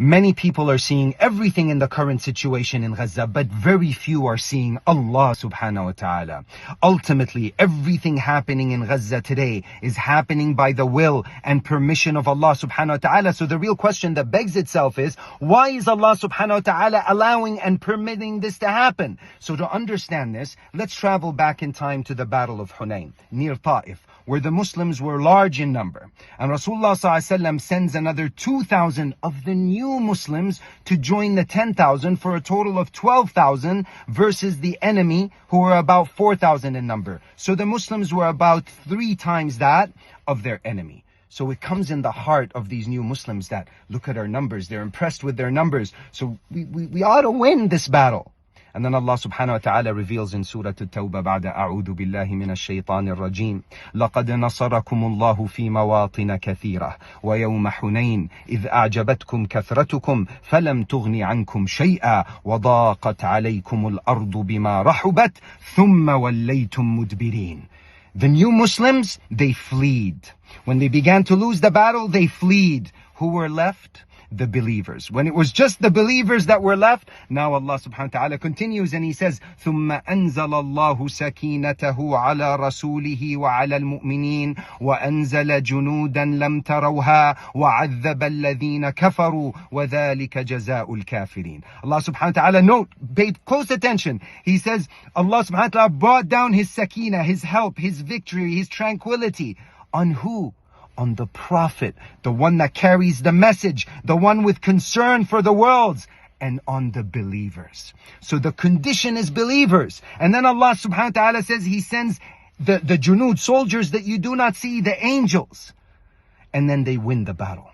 Many people are seeing everything in the current situation in Gaza, but very few are seeing Allah subhanahu wa ta'ala. Ultimately, everything happening in Gaza today is happening by the will and permission of Allah subhanahu wa ta'ala. So the real question that begs itself is, why is Allah subhanahu wa ta'ala allowing and permitting this to happen? So to understand this, let's travel back in time to the Battle of Hunayn, near Ta'if, where the Muslims were large in number. And Rasulullah ﷺ sends another 2,000 of the new Muslims to join the 10,000 for a total of 12,000 versus the enemy who were about 4,000 in number. So the Muslims were about 3 times that of their enemy. So it comes in the heart of these new Muslims that look at our numbers, they're impressed with their numbers. So we ought to win this battle. And then Allah subhanahu wa ta'ala reveals in Surah At-Tawbah بعد أعوذ بالله من الشيطان الرجيم لقد نصركم الله في مواطن كثيرة ويوم حنين إذ أعجبتكم كثرتكم فلم تغن عنكم شيئا وضاقت عليكم الأرض بما رحبت ثم وليتم مدبرين. The new Muslims, they fled. When they began to lose the battle, they fled. Who were left? The believers. When it was just the believers that were left, now Allah subhanahu wa ta'ala continues and He says, ثُمَّ أَنزَلَ اللَّهُ سَكِينَتَهُ عَلَى رَسُولِهِ وَعَلَى الْمُؤْمِنِينَ وَأَنزَلَ جُنُودًا لَمْ تَرَوْهَا وَعَذَّبَ الَّذِينَ كَفَرُوا وَذَلِكَ جَزَاءُ الْكَافِرِينَ. Allah subhanahu wa ta'ala, note, pay close attention. He says, Allah subhanahu wa ta'ala brought down His sakina, His help, His victory, His tranquility. On who? On the Prophet, the one that carries the message, the one with concern for the worlds, and on the believers. So the condition is believers. And then Allah subhanahu wa ta'ala says He sends the junud, soldiers that you do not see, the angels. And then they win the battle.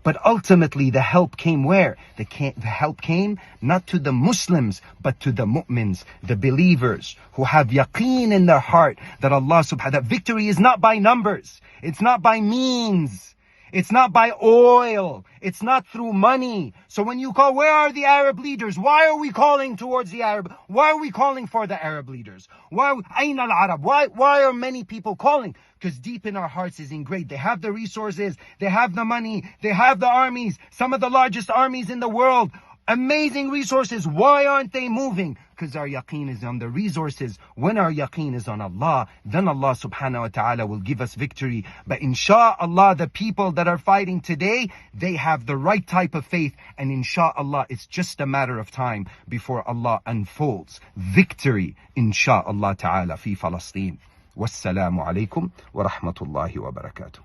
But ultimately the help came where? The help came not to the Muslims, but to the mu'mins, the believers who have yaqeen in their heart that Allah subhanahu wa ta'ala, that victory is not by numbers. It's not by means. It's not by oil. It's not through money. So when you call, where are the Arab leaders? Why are we calling towards the Arab? Why are we calling for the Arab leaders? Ayn al-Arab? Why are many people calling? Because deep in our hearts is ingrained. They have the resources. They have the money. They have the armies. Some of the largest armies in the world. Amazing resources. Why aren't they moving? Because our yaqeen is on the resources. When our yaqeen is on Allah, then Allah subhanahu wa ta'ala will give us victory. But insha'Allah, the people that are fighting today, they have the right type of faith. And insha'Allah, it's just a matter of time before Allah unfolds victory, insha'Allah ta'ala, fi Palestine. Wassalamu alaikum wa rahmatullahi wa barakatuh.